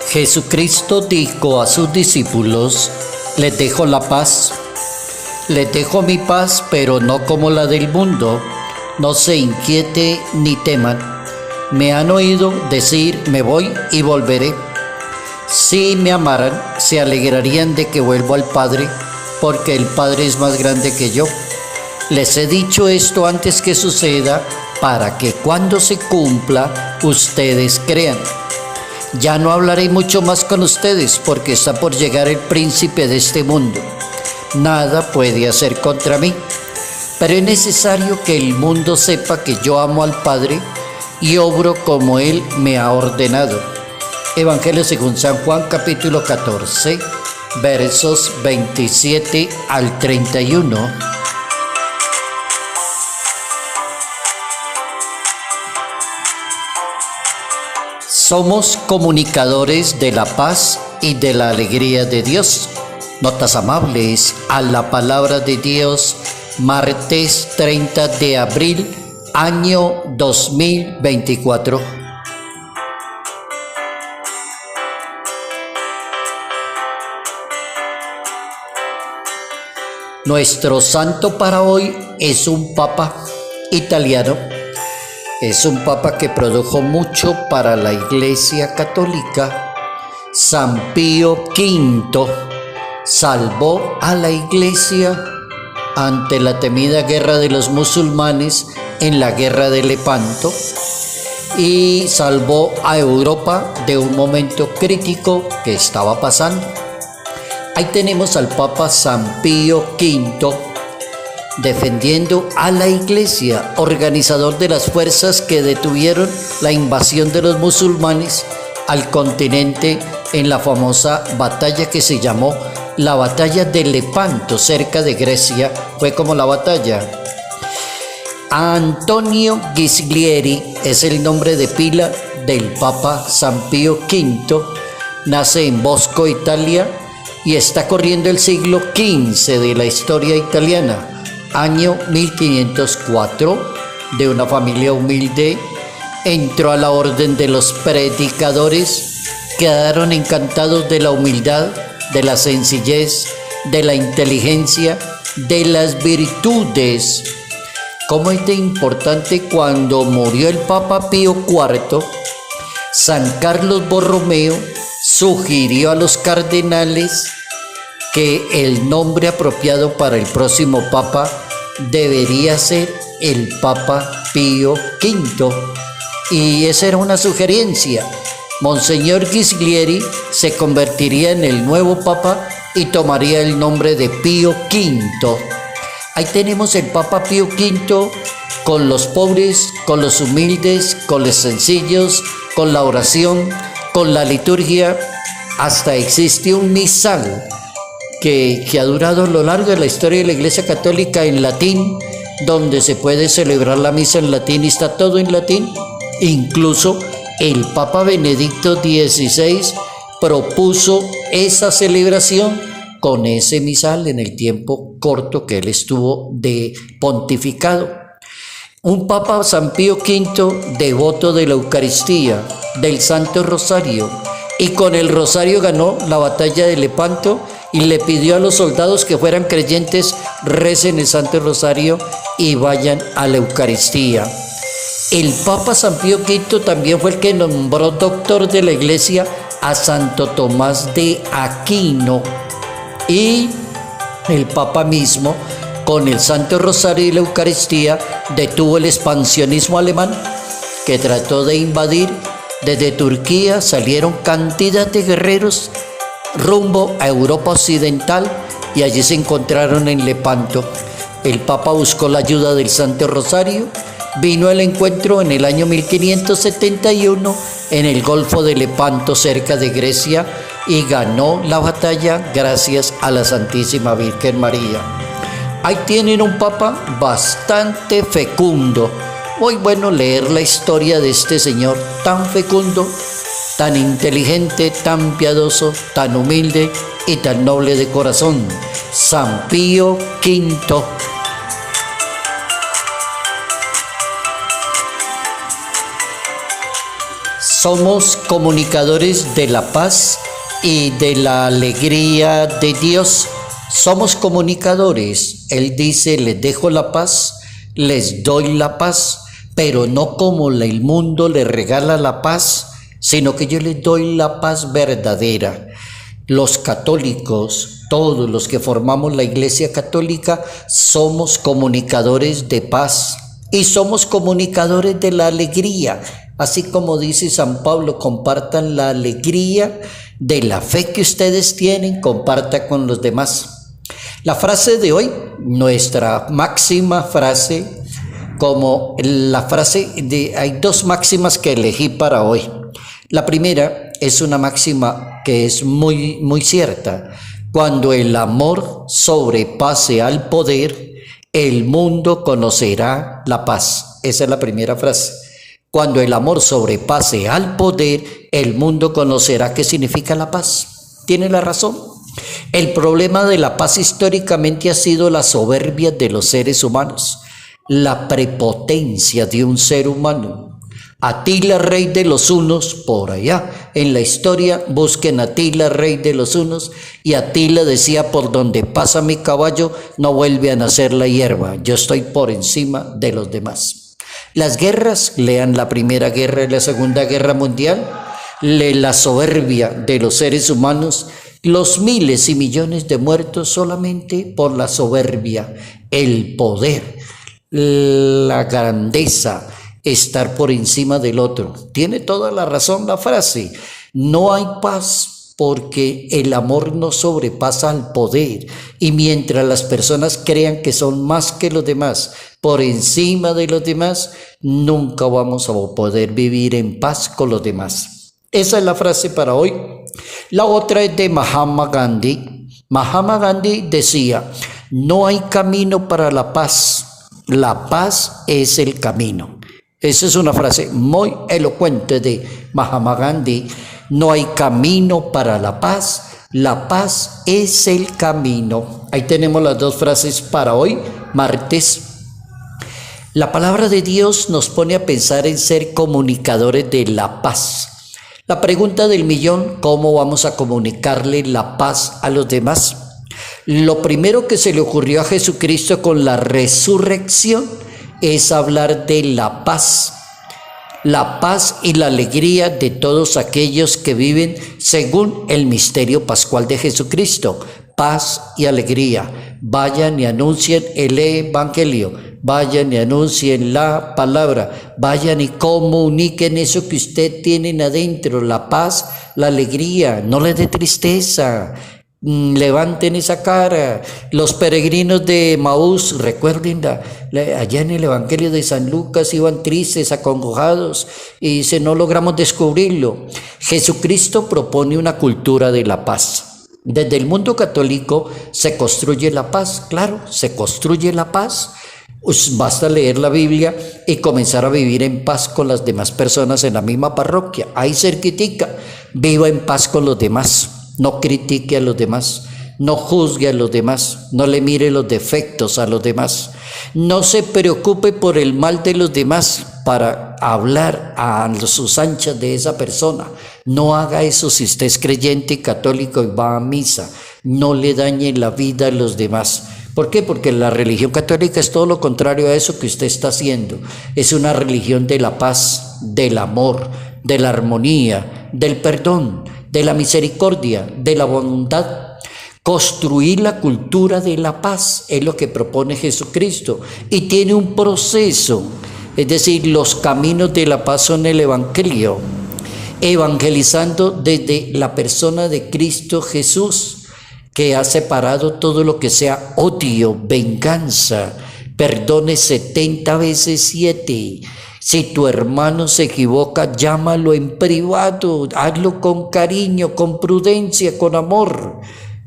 Jesucristo dijo a sus discípulos: les dejo la paz, les dejo mi paz, pero no como la del mundo. No se inquiete ni teman. Me han oído decir: me voy y volveré. Si me amaran, se alegrarían de que vuelvo al Padre, porque el Padre es más grande que yo. Les he dicho esto antes que suceda, para que cuando se cumpla, ustedes crean. Ya no hablaré mucho más con ustedes, porque está por llegar el príncipe de este mundo. Nada puede hacer contra mí, pero es necesario que el mundo sepa que yo amo al Padre y obro como Él me ha ordenado. Evangelio según San Juan, capítulo 14, versos 27 al 31. Somos comunicadores de la paz y de la alegría de Dios. Notas amables a la palabra de Dios, martes 30 de abril, año 2024. Nuestro santo para hoy es un papa italiano. Es un papa que produjo mucho para la Iglesia Católica. San Pío V salvó a la Iglesia ante la temida guerra de los musulmanes en la guerra de Lepanto y salvó a Europa de un momento crítico que estaba pasando. Ahí tenemos al Papa San Pío V defendiendo a la Iglesia, organizador de las fuerzas que detuvieron la invasión de los musulmanes al continente en la famosa batalla que se llamó la batalla de Lepanto, cerca de Grecia. Fue como la batalla. Antonio Ghislieri es el nombre de pila del Papa San Pío V. Nace en Bosco, Italia, y está corriendo el siglo XV de la historia italiana. Año 1504, de una familia humilde, entró a la orden de los predicadores. Quedaron encantados de la humildad, de la sencillez, de la inteligencia, de las virtudes. ¿Cómo es de importante? Cuando murió el Papa Pío IV, San Carlos Borromeo sugirió a los cardenales que el nombre apropiado para el próximo papa debería ser el Papa Pío V. Y esa era una sugerencia. Monseñor Ghislieri se convertiría en el nuevo papa y tomaría el nombre de Pío V. Ahí tenemos el Papa Pío V con los pobres, con los humildes, con los sencillos, con la oración, con la liturgia. Hasta existe un misal que ha durado a lo largo de la historia de la Iglesia Católica en latín, donde se puede celebrar la misa en latín y está todo en latín. Incluso el Papa Benedicto XVI propuso esa celebración con ese misal en el tiempo corto que él estuvo de pontificado. Un Papa San Pío V devoto de la Eucaristía, del Santo Rosario, y con el Rosario ganó la batalla de Lepanto y le pidió a los soldados que fueran creyentes: recen el Santo Rosario y vayan a la Eucaristía. El Papa San Pío V también fue el que nombró doctor de la Iglesia a Santo Tomás de Aquino. Y el Papa mismo, con el Santo Rosario y la Eucaristía, detuvo el expansionismo alemán que trató de invadir. Desde Turquía salieron cantidad de guerreros rumbo a Europa Occidental y allí se encontraron en Lepanto. El Papa buscó la ayuda del Santo Rosario, vino al encuentro en el año 1571 en el Golfo de Lepanto, cerca de Grecia, y ganó la batalla gracias a la Santísima Virgen María. Ahí tienen un Papa bastante fecundo. Muy bueno leer la historia de este señor tan fecundo, tan inteligente, tan piadoso, tan humilde y tan noble de corazón. San Pío V. Somos comunicadores de la paz y de la alegría de Dios. Somos comunicadores. Él dice, les dejo la paz, les doy la paz, pero no como el mundo le regala la paz, sino que yo les doy la paz verdadera. Los católicos, todos los que formamos la Iglesia Católica, somos comunicadores de paz y somos comunicadores de la alegría. Así como dice San Pablo, compartan la alegría de la fe que ustedes tienen, compartan con los demás. La frase de hoy, nuestra máxima frase, hay dos máximas que elegí para hoy. La primera es una máxima que es muy, muy cierta. Cuando el amor sobrepase al poder, el mundo conocerá la paz. Esa es la primera frase. Cuando el amor sobrepase al poder, el mundo conocerá qué significa la paz. Tiene la razón. El problema de la paz históricamente ha sido la soberbia de los seres humanos, la prepotencia de un ser humano. Atila, rey de los hunos, por allá en la historia, busquen Atila, rey de los hunos, y Atila decía, por donde pasa mi caballo no vuelve a nacer la hierba, yo estoy por encima de los demás. Las guerras, lean la Primera Guerra y la Segunda Guerra Mundial, la soberbia de los seres humanos, los miles y millones de muertos solamente por la soberbia, el poder, la grandeza, estar por encima del otro. Tiene toda la razón la frase. No hay paz porque el amor no sobrepasa al poder, y mientras las personas crean que son más que los demás, por encima de los demás, nunca vamos a poder vivir en paz con los demás. Esa es la frase para hoy. La otra es de Mahatma Gandhi. Mahatma Gandhi decía, no hay camino para la paz es el camino. Esa es una frase muy elocuente de Mahatma Gandhi. No hay camino para la paz es el camino. Ahí tenemos las dos frases para hoy, martes. La palabra de Dios nos pone a pensar en ser comunicadores de la paz. La pregunta del millón, ¿cómo vamos a comunicarle la paz a los demás? Lo primero que se le ocurrió a Jesucristo con la resurrección es hablar de la paz y la alegría de todos aquellos que viven según el misterio pascual de Jesucristo. Paz y alegría. Vayan y anuncien el evangelio. Vayan y anuncien la palabra. Vayan y comuniquen eso que usted tienen adentro, la paz, la alegría. No les dé tristeza. Levanten esa cara. Los peregrinos de Maús, recuerden allá en el Evangelio de San Lucas, iban tristes, acongojados, y dice, no logramos descubrirlo. Jesucristo propone una cultura de la paz. Desde el mundo católico se construye la paz, claro, se construye la paz. Basta leer la Biblia y comenzar a vivir en paz con las demás personas en la misma parroquia, ahí cerquitica. Viva en paz con los demás. No critique a los demás, no juzgue a los demás, no le mire los defectos a los demás. No se preocupe por el mal de los demás para hablar a sus anchas de esa persona. No haga eso si usted es creyente y católico y va a misa. No le dañe la vida a los demás. ¿Por qué? Porque la religión católica es todo lo contrario a eso que usted está haciendo. Es una religión de la paz, del amor, de la armonía, del perdón, de la misericordia, de la bondad. Construir la cultura de la paz es lo que propone Jesucristo, y tiene un proceso, es decir, los caminos de la paz son el Evangelio, evangelizando desde la persona de Cristo Jesús, que ha separado todo lo que sea odio, venganza. Perdone 70 veces 7. Si tu hermano se equivoca, llámalo en privado, hazlo con cariño, con prudencia, con amor.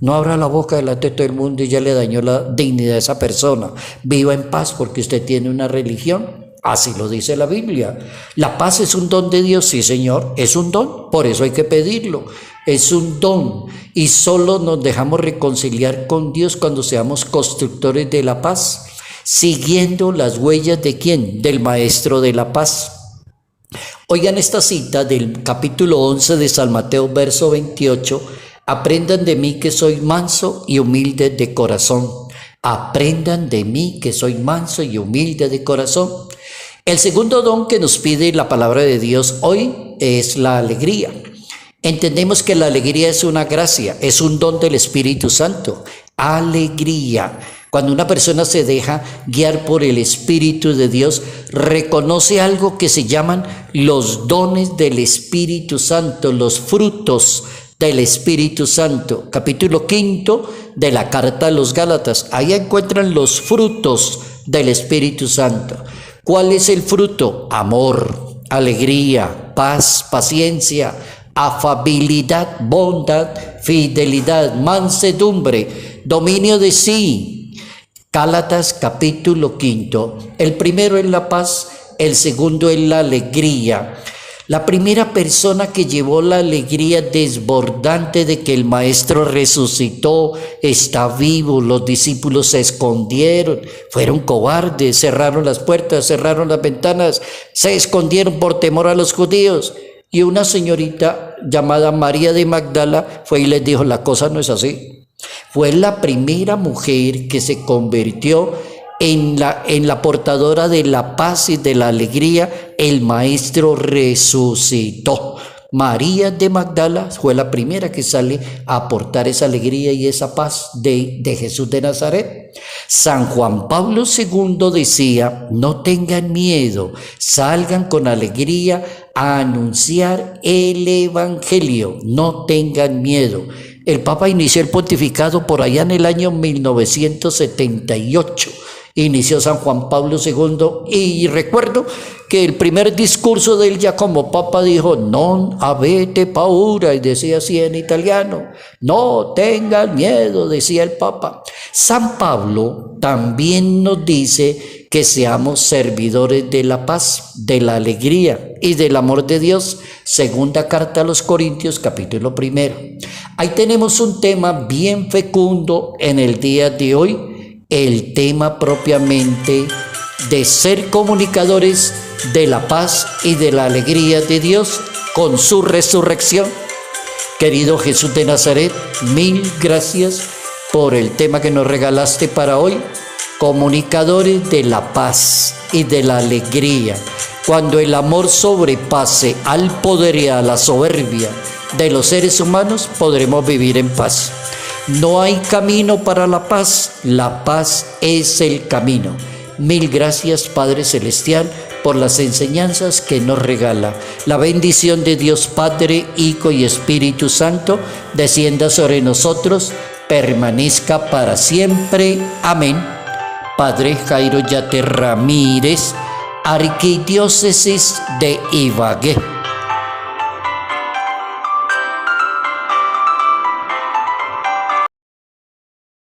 No abra la boca delante de todo el mundo y ya le dañó la dignidad a esa persona. Viva en paz porque usted tiene una religión. Así lo dice la Biblia. La paz es un don de Dios, sí señor, es un don, por eso hay que pedirlo. Es un don y solo nos dejamos reconciliar con Dios cuando seamos constructores de la paz. Siguiendo las huellas de ¿quién? Del Maestro de la Paz. Oigan esta cita del capítulo 11 de San Mateo, verso 28. Aprendan de mí que soy manso y humilde de corazón. Aprendan de mí que soy manso y humilde de corazón. El segundo don que nos pide la palabra de Dios hoy es la alegría. Entendemos que la alegría es una gracia, es un don del Espíritu Santo. Alegría. Cuando una persona se deja guiar por el Espíritu de Dios, reconoce algo que se llaman los dones del Espíritu Santo, los frutos del Espíritu Santo. Capítulo 5 de la carta a los Gálatas. Ahí encuentran los frutos del Espíritu Santo. ¿Cuál es el fruto? Amor, alegría, paz, paciencia, afabilidad, bondad, fidelidad, mansedumbre, dominio de sí. Gálatas capítulo 5. El primero es la paz, el segundo es la alegría. La primera persona que llevó la alegría desbordante de que el Maestro resucitó, está vivo, los discípulos se escondieron, fueron cobardes, cerraron las puertas, cerraron las ventanas, se escondieron por temor a los judíos. Y una señorita llamada María de Magdala fue y les dijo, la cosa no es así. Fue la primera mujer que se convirtió en la portadora de la paz y de la alegría. El Maestro resucitó. María de Magdala fue la primera que sale a aportar esa alegría y esa paz de Jesús de Nazaret. San Juan Pablo II decía, no tengan miedo, salgan con alegría a anunciar el Evangelio, no tengan miedo. El Papa inició el pontificado por allá en el año 1978. Inició San Juan Pablo II y recuerdo que el primer discurso de él ya como Papa dijo, non avete paura, y decía así en italiano, no tengan miedo, decía el Papa. San Pablo también nos dice que seamos servidores de la paz, de la alegría y del amor de Dios. Segunda carta a los Corintios, capítulo 1. Ahí tenemos un tema bien fecundo en el día de hoy, el tema propiamente de ser comunicadores de la paz y de la alegría de Dios con su resurrección. Querido Jesús de Nazaret, mil gracias por el tema que nos regalaste para hoy, comunicadores de la paz y de la alegría. Cuando el amor sobrepase al poder y a la soberbia de los seres humanos, podremos vivir en paz. No hay camino para la paz es el camino. Mil gracias, Padre Celestial, por las enseñanzas que nos regala. La bendición de Dios Padre, Hijo y Espíritu Santo descienda sobre nosotros, permanezca para siempre. Amén. Padre Jairo Yate Ramírez, Arquidiócesis de Ibagué.